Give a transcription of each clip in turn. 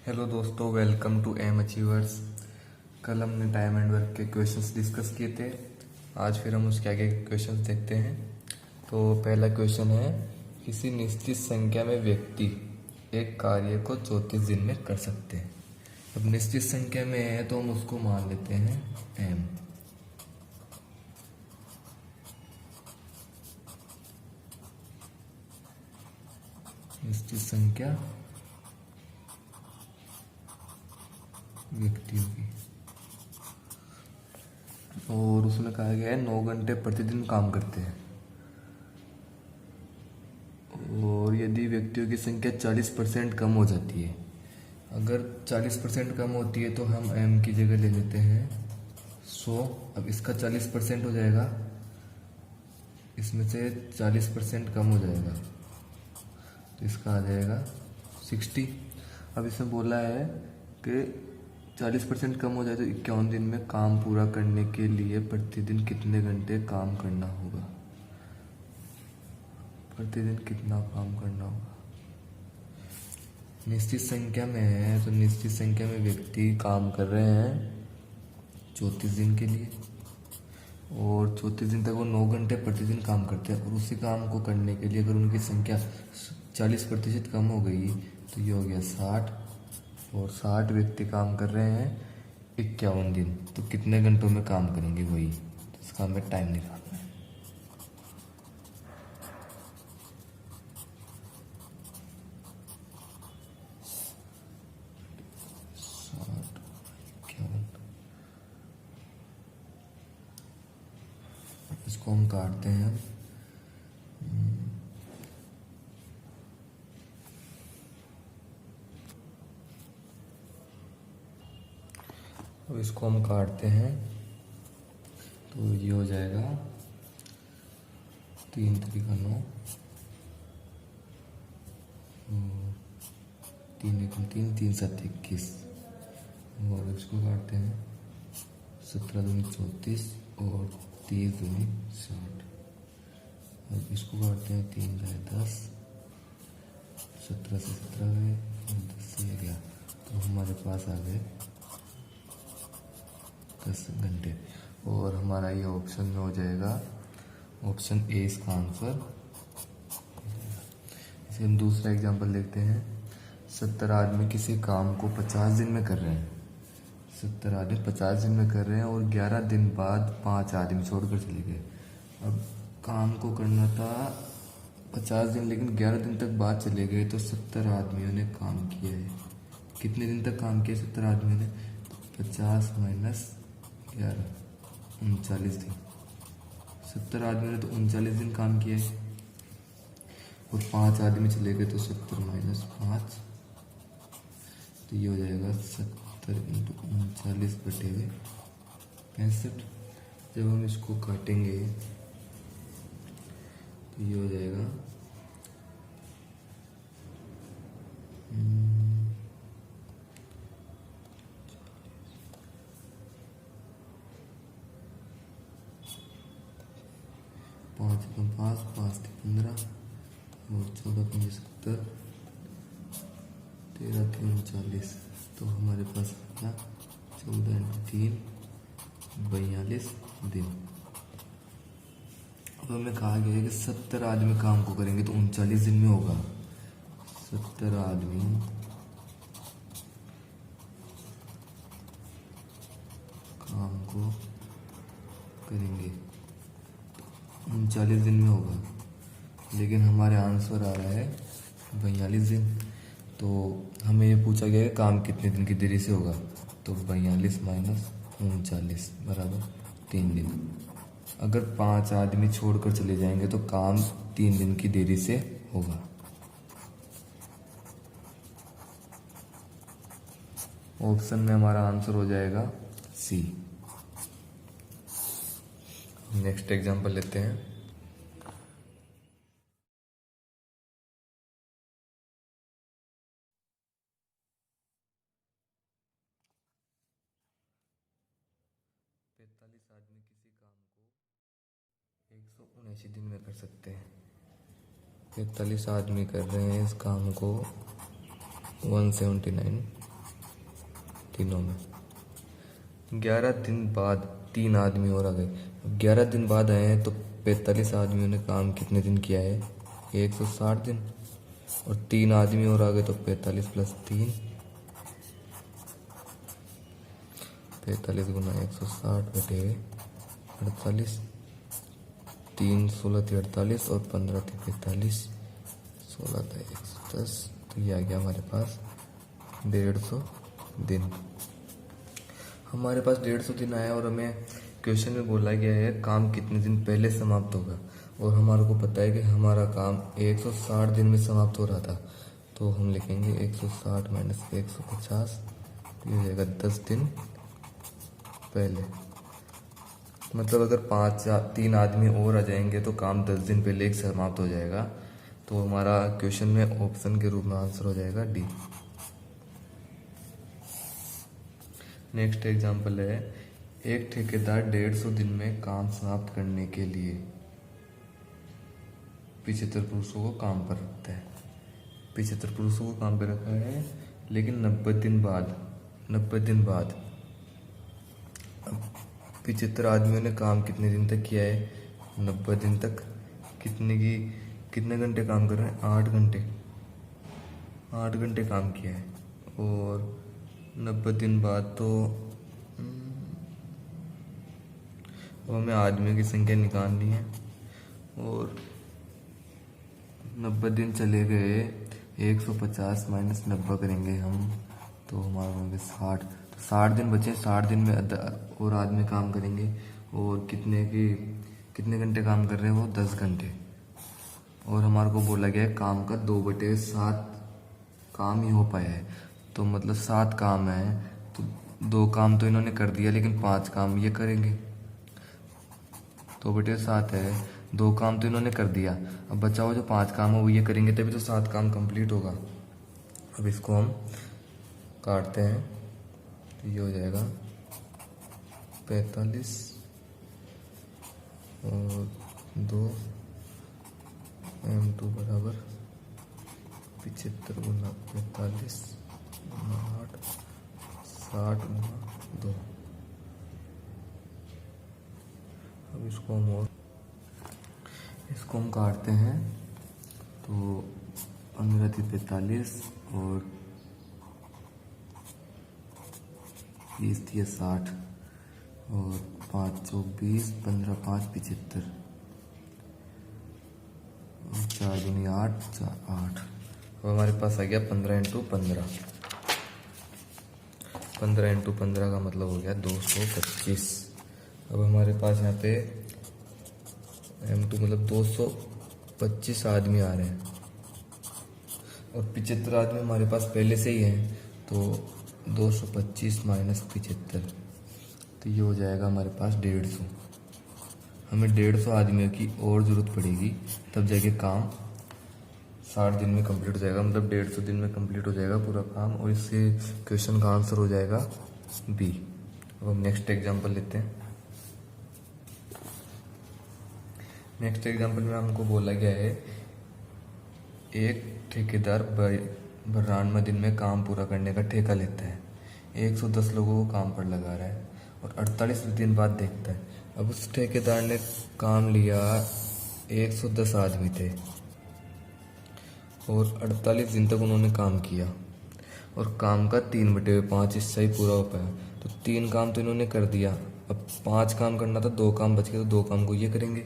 Hello दोस्तों, welcome to M achievers. कल हमने टाइम एंड वर्क के क्वेश्चंस डिस्कस किए थे। आज फिर हम उसके आगे क्वेश्चंस देखते हैं। तो पहला क्वेश्चन है, किसी निश्चित संख्या में व्यक्ति एक कार्य को 34 दिन में कर सकते हैं। अब निश्चित संख्या में है तो हम उसको मान लेते हैं एम। निश्चित संख्या व्यक्तियों की, और उसमें कहा गया है 9 घंटे प्रतिदिन काम करते हैं। और यदि व्यक्तियों की संख्या 40% कम हो जाती है, अगर 40% कम होती है तो हम m की जगह ले लेते हैं 100। अब इसका 40% हो जाएगा, इसमें से 40% कम हो जाएगा तो इसका आ जाएगा 60। अब इसमें बोला है कि 40% कम हो जाए तो 51 दिन में काम पूरा करने के लिए प्रतिदिन कितने घंटे काम करना होगा। प्रतिदिन कितना काम करना होगा। निश्चित संख्या में है तो निश्चित संख्या में व्यक्ति काम कर रहे हैं 34 दिन के लिए, और 34 दिन तक वो 9 घंटे प्रतिदिन काम करते हैं। और उसी काम को करने के लिए अगर उनकी संख्या 40% कम हो गई तो ये हो गया 60, और 60 व्यक्ति काम कर रहे हैं 51 दिन, तो कितने घंटों में काम करेंगे वही, तो इसका हमें टाइम निकालना है। इसको हम काटते हैं। अब इसको हम काटते हैं तो ये हो जाएगा 3 3 9, 3 1 3 3 7 21। और इसको काटते हैं 17 दूनी 34 और 30 दूनी 60। अब इसको काटते हैं 3 जाए 10, 17 से 17 गए और 10 से 11, तो हमारे पास आ गए 10 घंटे। और हमारा ये ऑप्शन में हो जाएगा ऑप्शन ए इसका आंसर। इसे हम दूसरा एग्जांपल देखते हैं। 70 आदमी किसी काम को 50 दिन में कर रहे हैं। 70 आदमी 50 दिन में कर रहे हैं और 11 दिन बाद 5 आदमी छोड़कर चले गए। अब काम को करना था 50 दिन, लेकिन 11 दिन तक बाद चले गए, तो 70 आदमियों ने काम किया है। कितने दिन तक काम किया 70 आदमियों ने? 50 माइनस 11, 39 दिन। 70 आदमियों ने तो 39 दिन काम किया है, और 5 आदमी चले गए तो 70 माइनस 5, तो ये हो जाएगा 70 इंटू 39 बटे हुए 65। जब हम इसको काटेंगे तो ये हो जाएगा 5 कम 5, 5 थे 15 और 14 कम 70, 13 थे 39, तो हमारे पास आया 14 इंटू 3 42 दिन। अब हमें कहा गया है कि 70 आदमी काम को करेंगे तो 39 दिन में होगा। 70 आदमी काम को करेंगे 39 दिन में होगा, लेकिन हमारे आंसर आ रहा है 42 दिन। तो हमें ये पूछा गया है काम कितने दिन की देरी से होगा, तो 42 माइनस 39 बराबर 3 दिन। अगर 5 आदमी छोड़कर चले जाएंगे तो काम 3 दिन की देरी से होगा। ऑप्शन में हमारा आंसर हो जाएगा सी। नेक्स्ट एग्जांपल लेते हैं। पैंतालीस आदमी किसी काम को 179 दिन में कर सकते हैं। 45 आदमी कर रहे हैं इस काम को 179 दिनों में। 11 दिन बाद 3 आदमी और आ गए। अब 11 दिन बाद आए हैं तो 45 आदमियों ने काम कितने दिन किया है? 160 दिन। और 3 आदमी और आ गए तो 45 + 3, 45 × 160/48, 3 16 × 48 और 15 × 45, 16 × 110, तो ये आ गया हमारे पास 150 दिन। हमारे पास 150 दिन आया और हमें क्वेश्चन में बोला गया है काम कितने दिन पहले समाप्त होगा, और हमारे को पता है कि हमारा काम 160 दिन में समाप्त हो रहा था। तो हम लिखेंगे 160 - 150, तो ये हो जाएगा 10 दिन पहले। मतलब अगर 3 आदमी और आ जाएंगे तो काम 10 दिन पहले एक समाप्त हो जाएगा। तो हमारा क्वेश्चन में ऑप्शन के रूप में आंसर हो जाएगा डी। नेक्स्ट एग्जांपल है, एक ठेकेदार 150 दिन में काम समाप्त करने के लिए 75 पुरुषों को काम पर रखता है। 75 पुरुषों को काम पर रखा है, लेकिन 90 दिन बाद 75 आदमियों ने काम कितने दिन तक किया है? 90 दिन तक। कितने घंटे काम कर रहे हैं? 8 घंटे। 8 घंटे काम किया है। और 90 दिन बाद तो अब हमें आदमियों की संख्या निकालनी है, और 90 दिन चले गए, 150 - 90 करेंगे हम, तो हमारे होंगे 60। तो 60 दिन बचे। 60 दिन में और आदमी काम करेंगे, और कितने घंटे काम कर रहे हैं वो? 10 घंटे। और हमारे को बोला गया है काम का 2/7 काम ही हो पाया है। तो मतलब 7 काम है, तो 2 काम तो इन्होंने कर दिया, लेकिन 5 काम ये करेंगे। 2/7 है, 2 काम तो इन्होंने कर दिया, अब बचा हुआ जो 5 काम है वो ये करेंगे, तभी तो 7 काम कंप्लीट होगा। अब इसको हम काटते हैं, तो ये हो जाएगा 45 और 2 m2 बराबर 75 × 45 × 8, 60 × 2। अब इसको हम काटते हैं, तो 15 × 45 और 20 × 60 और 5 × 20, 15 × 5 = 75 और 4 × 8 = 8। अब हमारे पास आ गया 15 × 15। 15 × 15 का मतलब हो गया 225। अब हमारे पास यहाँ पे m2 मतलब 225 आदमी आ रहे हैं, और 75 आदमी हमारे पास पहले से ही हैं, तो 225 - 75, तो ये हो जाएगा हमारे पास 150। हमें 150 आदमियों की और ज़रूरत पड़ेगी, तब जाके काम 60 दिन में कंप्लीट हो जाएगा। मतलब 150 दिन में कंप्लीट हो जाएगा पूरा काम, और इससे क्वेश्चन का आंसर हो जाएगा बी। अब हम नेक्स्ट एग्जांपल लेते हैं। नेक्स्ट एग्जांपल में हमको बोला गया है, एक ठेकेदार 92 दिन में काम पूरा करने का ठेका लेता है, 110 लोगों को काम पर लगा रहा है, और 48 दिन बाद देखता है। अब उस ठेकेदार ने काम लिया, 110 आदमी थे, और 48 दिन तक उन्होंने काम किया, और काम का 3/5 हिस्सा ही पूरा हो पाया। तो 3 काम तो इन्होंने कर दिया, अब 5 काम करना था, 2 काम बच गए, तो 2 काम को ये करेंगे।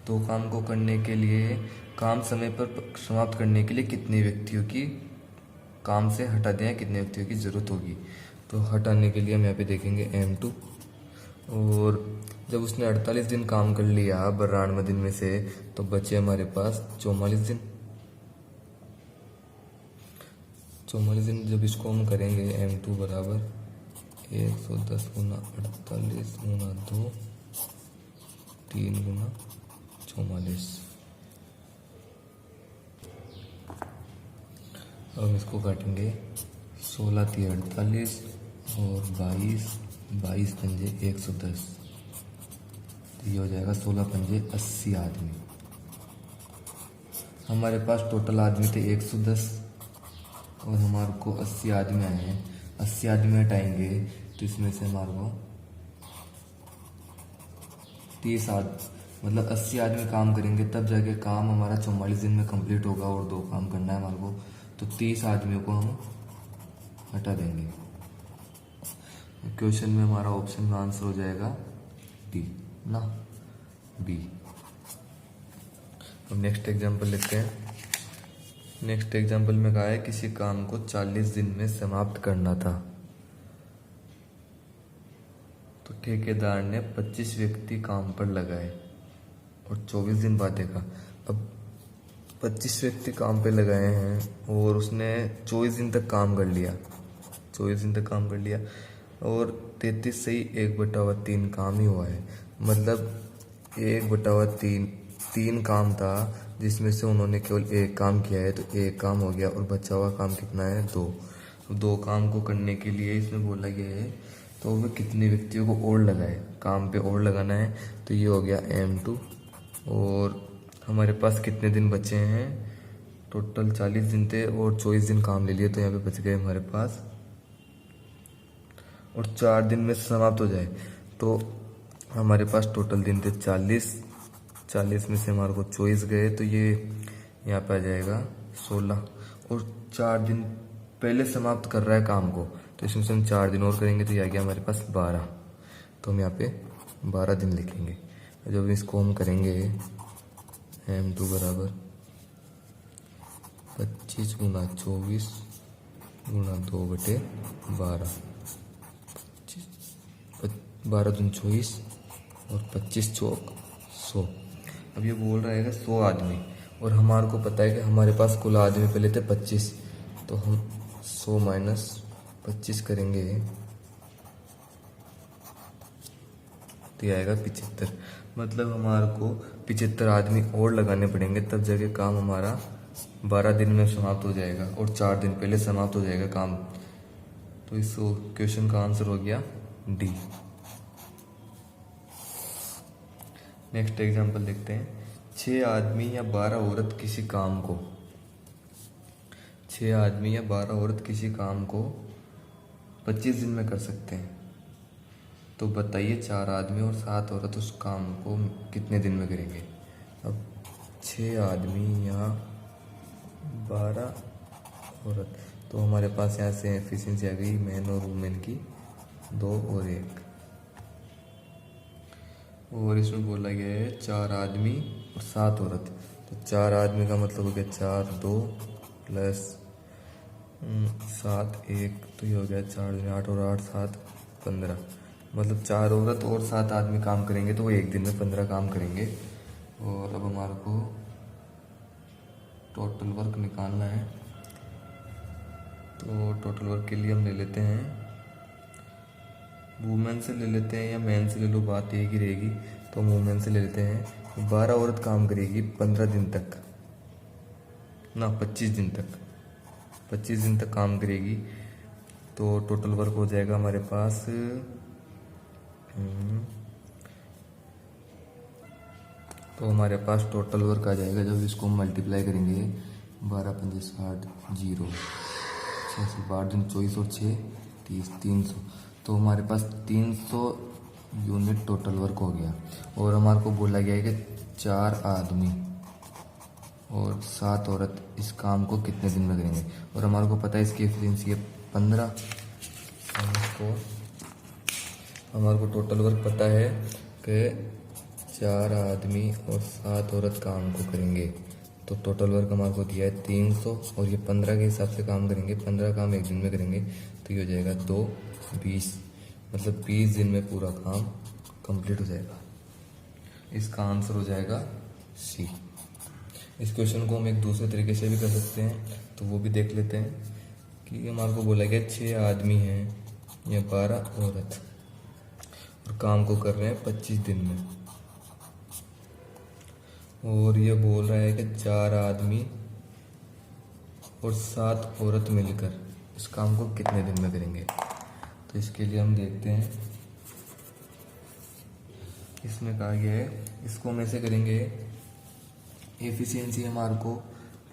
2 काम को करने के लिए, काम समय पर समाप्त करने के लिए कितने व्यक्तियों की काम से हटा दें, कितने व्यक्तियों की ज़रूरत होगी? तो हटाने के लिए हम यहाँ पे देखेंगे m2, और जब उसने 48 दिन काम कर लिया 92 दिन में से, तो बचे हमारे पास 44 दिन। 44 दिन जब इसको हम करेंगे, m2 बराबर 110 × 48 × 2, 3 × 44। अब इसको काटेंगे, 16 × 48 और 22, 22 पंजे 110, तो ये हो जाएगा 16 पंजे 80 आदमी। हमारे पास टोटल आदमी थे 110, और हमारे को 80 आदमी आए हैं, 80 आदमी हटाएंगे तो इसमें से हमारे को 30 मतलब 80 आदमी काम करेंगे, तब जाके काम हमारा 44 दिन में कंप्लीट होगा और 2 काम करना है हमारे को। तो 30 आदमियों को हम हटा देंगे। क्वेश्चन में हमारा ऑप्शन में आंसर हो जाएगा डी ना, बी। अब नेक्स्ट एग्जांपल लेते हैं। नेक्स्ट एग्जांपल में कहा है किसी काम को 40 दिन में समाप्त करना था, तो ठेकेदार ने 25 व्यक्ति काम पर लगाए और 24 दिन बाद देखा। अब 25 व्यक्ति काम पे लगाए हैं और उसने 24 दिन तक काम कर लिया, 24 दिन तक काम कर लिया और 33 से ही 1/3 काम ही हुआ है। मतलब 1/3 3 काम था जिसमें से उन्होंने केवल 1 काम किया है, तो 1 काम हो गया और बचा हुआ काम कितना है, 2। तो 2 काम को करने के लिए इसमें बोला गया है तो वह कितने व्यक्तियों को और लगाए, काम पे और लगाना है। तो ये हो गया M2 और हमारे पास कितने दिन बचे हैं, टोटल 40 दिन थे और 24 दिन काम ले लिए, तो यहाँ पे बच गए हमारे पास, और 4 दिन में समाप्त हो जाए तो हमारे पास टोटल दिन थे 40 में से हमारे को 24 गए, तो ये यहाँ पे आ जाएगा 16। और 4 दिन पहले समाप्त कर रहा है काम को, तो इसमें से हम 4 दिन और करेंगे तो ये आ गया हमारे पास 12। तो हम यहाँ पे 12 दिन लिखेंगे। जब इसको हम करेंगे M2 बराबर 25 गुना 24 गुना 2/12, 12 दूनी 24 और 25 चौक 100। अब ये बोल रहा है 100 आदमी, और हमारे को पता है कि हमारे पास कुल आदमी पहले थे 25, तो हम 100 माइनस 25 करेंगे तो ये आएगा 75। मतलब हमारे को 75 आदमी और लगाने पड़ेंगे, तब जाके काम हमारा 12 दिन में समाप्त हो जाएगा और 4 दिन पहले समाप्त हो जाएगा काम। तो इस क्वेश्चन का आंसर हो गया डी। नेक्स्ट एग्जांपल देखते हैं। 6 आदमी या 12 औरत किसी काम को 6 आदमी या 12 औरत किसी काम को 25 दिन में कर सकते हैं, तो बताइए 4 आदमी और 7 औरत उस काम को कितने दिन में करेंगे। अब 6 आदमी या 12 औरत, तो हमारे पास यहाँ से एफिशिएंसी आ गई मैन और वुमेन की 2 और 1, और इसमें बोला गया है 4 आदमी और 7 औरत। तो 4 आदमी का मतलब हो गया 4 2 प्लस 7 1, तो ये हो गया 4 8 और 8 7 15। मतलब 4 औरत और 7 आदमी काम करेंगे तो वो एक दिन में 15 काम करेंगे। और अब हमारे को टोटल वर्क निकालना है, तो टोटल वर्क के लिए हम ले लेते हैं वुमेन से ले लेते हैं या मैन से ले लो, बात एक ही रहेगी। तो हम वुमेन से ले लेते हैं। 12 औरत काम करेगी 15 दिन तक ना, 25 दिन तक, 25 दिन तक काम करेगी, तो टोटल वर्क हो जाएगा हमारे पास तो हमारे पास टोटल वर्क आ जाएगा, जब इसको हम मल्टीप्लाई करेंगे 12 5 60 0 6 से 12 दिन 24 और 6 30 300, तो हमारे पास 300 यूनिट टोटल वर्क हो गया। और हमारे को बोला गया है कि 4 आदमी और 7 औरत इस काम को कितने दिन में करेंगे, और हमारे को पता है इसकी एफिशिएंसी है 15। हमारे को टोटल वर्क पता है कि 4 आदमी और 7 औरत काम को करेंगे, तो टोटल वर्क हमारे को दिया है 300, और ये 15 के हिसाब से काम करेंगे, 15 काम एक दिन में करेंगे, तो ये हो जाएगा 2 20, मतलब 20 दिन में पूरा काम कंप्लीट हो जाएगा। इसका आंसर हो जाएगा सी। इस क्वेश्चन को हम एक दूसरे तरीके से भी कर सकते हैं, तो वो भी देख लेते हैं कि हमारे को बोला गया 6 आदमी हैं या 12 औरत और काम को कर रहे हैं 25 दिन में, और ये बोल रहा है कि 4 आदमी और 7 औरत मिलकर इस काम को कितने दिन में करेंगे। तो इसके लिए हम देखते हैं, इसमें कहा गया है इसको हम ऐसे करेंगे, एफिशिएंसी हमारे को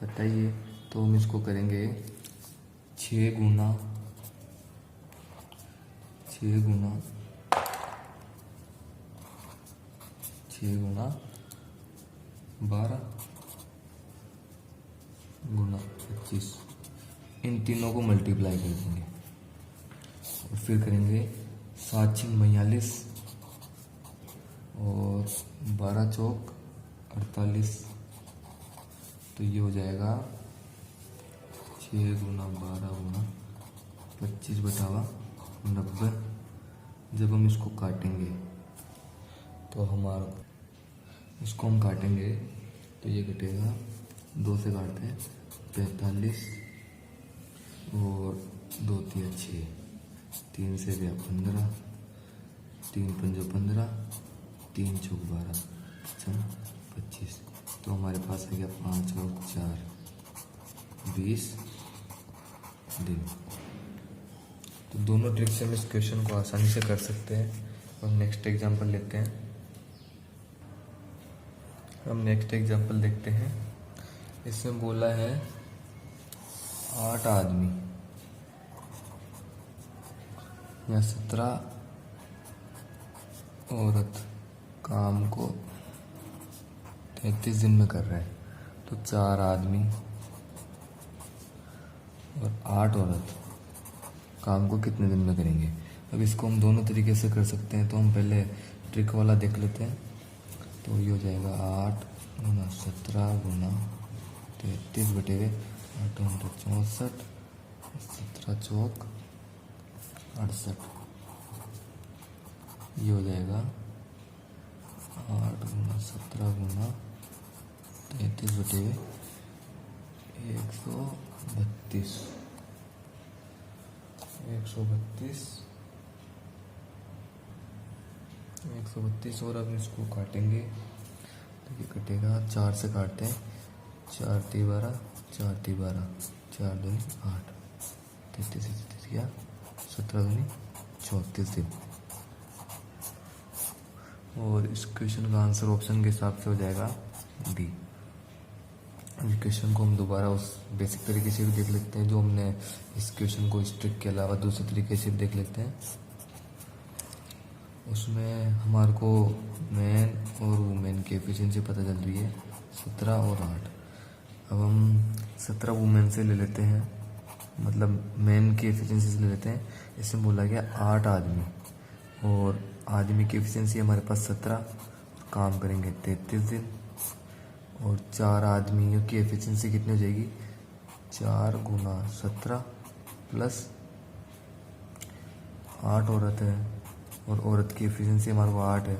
पता ही है, तो हम इसको करेंगे 6 गुना 6 गुना 12 गुना 25, इन तीनों को मल्टीप्लाई कर देंगे और फिर करेंगे 7 6 42 और 12 चौक 48, तो ये हो जाएगा 6 गुना 12 गुना 25 बटावा 90। जब हम इसको काटेंगे तो हमारा इसको हम काटेंगे तो ये कटेगा, 2 से काटते हैं 45 और 2 3 6, 3 से गया 15, 3 5 15, 3 चौक 12, 25, तो हमारे पास आ गया 5 और 4 20 दिन। तो दोनों ट्रिक से हम इस क्वेश्चन को आसानी से कर सकते हैं। हम नेक्स्ट एग्जांपल लेते हैं। हम नेक्स्ट एग्जांपल देखते हैं। इसमें बोला है 8 आदमी या 17 औरत काम को 33 दिन में कर रहे हैं, तो 4 आदमी और 8 औरत काम को कितने दिन में करेंगे। अब इसको हम दोनों तरीके से कर सकते हैं, तो हम पहले ट्रिक वाला देख लेते हैं। तो ये हो जाएगा 8 गुना 17 गुना 33 बटे 8 64, 17 चौक 68, ये हो जाएगा 8 गुना 17 गुना 33 बटे 132, 132 और अब इसको काटेंगे तो ये कटेगा, 4 से काटते हैं, 4 × 12, 4 × 12, 4 2 8, 33 या 17 2 34 दिन। और इस क्वेश्चन का आंसर ऑप्शन के हिसाब से हो जाएगा डी। इस क्वेश्चन को हम दोबारा उस बेसिक तरीके से भी देख लेते हैं जो हमने इस क्वेश्चन को इस ट्रिक के अलावा दूसरे तरीके से भी देख लेते हैं। उसमें हमारे को मैन और वुमेन की एफिशिएंसी पता चल रही है 17 और 8। अब हम 17 वुमेन से ले लेते हैं, मतलब मैन की एफिशिएंसी से ले लेते हैं। इसमें बोला गया 8 आदमी और आदमी की एफिशिएंसी हमारे पास 17, काम करेंगे 33 दिन, और 4 आदमियों की एफिशिएंसी कितनी हो जाएगी, 4 गुना 17 प्लस 8 औरत है और औरत की एफिशिएंसी हमारे को 8 है।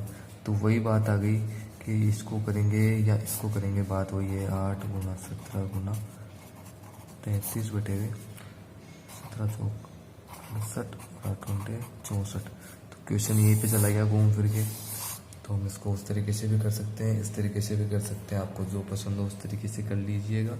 तो वही बात आ गई कि इसको करेंगे या इसको करेंगे, बात वही है। 8 गुना 17 गुना 33 बटे 17 चौक 68, 8 64। तो क्वेश्चन यहीं पे चला गया घूम फिर के। तो हम इसको उस तरीके से भी कर सकते हैं, इस तरीके से भी कर सकते हैं। आपको जो पसंद हो उस तरीके से कर लीजिएगा।